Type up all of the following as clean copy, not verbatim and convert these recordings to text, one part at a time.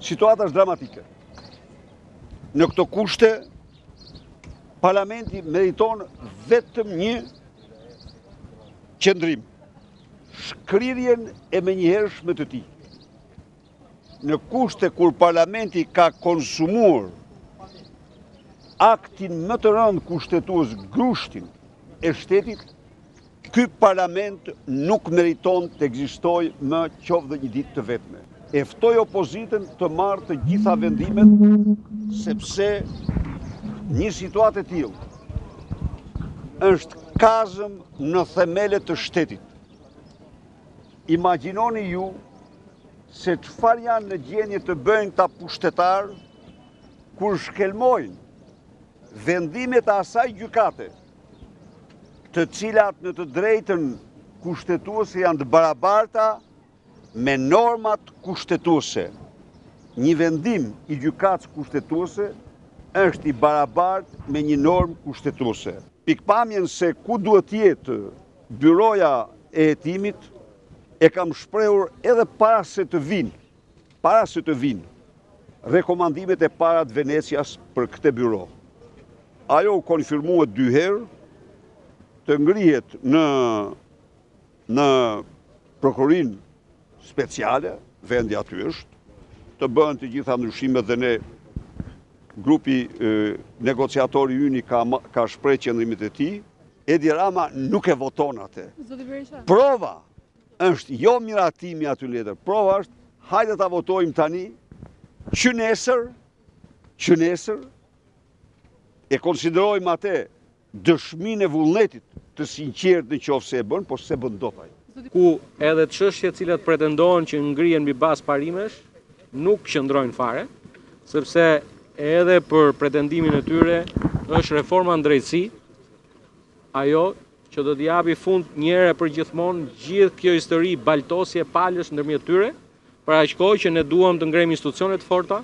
Situata është dramatike. Në këto kushte, parlamenti meriton vetëm një qëndrim, shkrirjen e menjëhershme të tij. Në kushte kur parlamenti ka konsumuar aktin më të rëndë kushtetues, grushtin e shtetit, ky parlament nuk meriton të ekzistojë më qoftë dhe një ditë të vetme. E ftoj opozitën të marrë të gjitha vendimet, sepse një situatë e tillë është kazëm në themelet të shtetit. Imagjinoni ju se çfarë janë në gjendje të bëjnë ta pushtetarë kur shkelmojnë vendimet e asaj gjykate, të cilat në të drejtën kushtetuese janë të barabarta me normat kushtetuese. Një vendim i gjykatës kushtetuese është i barabartë me një normë kushtetuese. Pikpamjen se ku duhet jetë byroja e hetimit e kam shprehur edhe para se të vinë rekomandimet e para të Venecias për këtë byro. Ajo u konfirmuat 2 herë, të ngrihet në prokurin speciale, vendi aty është, të bëhen të gjitha ndryshimet dhe ne, grupi negociatori yni ka shpreh qëndrimit e tij. Edi Rama nuk e voton atë. Prova është jo miratimi aty letër, prova është hajde ta votojmë tani që nesër e konsiderojmë atë dëshminë e vullnetit të sinqert në qoftë se e bën, por se bën dot ai. Ku edhe çështjet të cilat pretendojnë që ngrihen mbi bazë parimesh nuk qëndrojnë fare, sepse edhe për pretendimin e tyre është reforma në drejtësi, ajo që do t'i japi fund një herë për gjithmonë gjithë kjo histori baltosje palësh ndërmjet tyre, për aq kohë që ne duam të ngrejmë institucione të forta,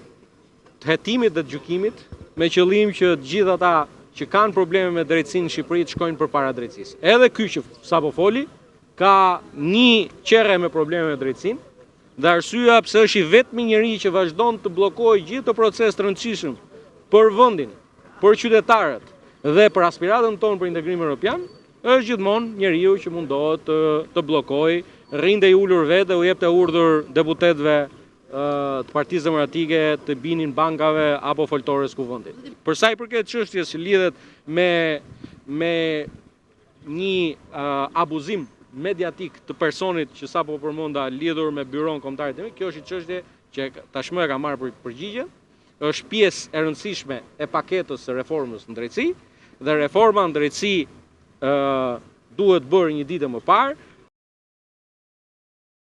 të hetimit dhe të gjykimit, me qëllim që të gjithë ata që kanë probleme me drejtësinë në Shqipëri të shkojnë përpara drejtësisë. Edhe ky që sapo foli ka një qerre me probleme me drejtësinë, dhe arsyeja pse është i vetmi njeri që vazhdon të bllokojë gjithë të proces të rëndësishëm për vendin, për qytetarët dhe për aspiratën tonë për integrim evropian, është gjithmonë njeriu që mundohet të bllokojë, rrinte i ulur vetë dhe u jepte urdhër deputetëve të Partisë Demokratike të binin bankave apo foltores kuvendit. Për sa i përket çështjes që lidhet me një abuzim mediatik të personit që sapo përmenda lidhur me byron kombëtar të kjo është një çështje që tashmë e ka marrë përgjigje, është pjesë e rëndësishme e paketës së reformës në drejtësi, dhe reforma në drejtësi duhet bërë një ditë më parë,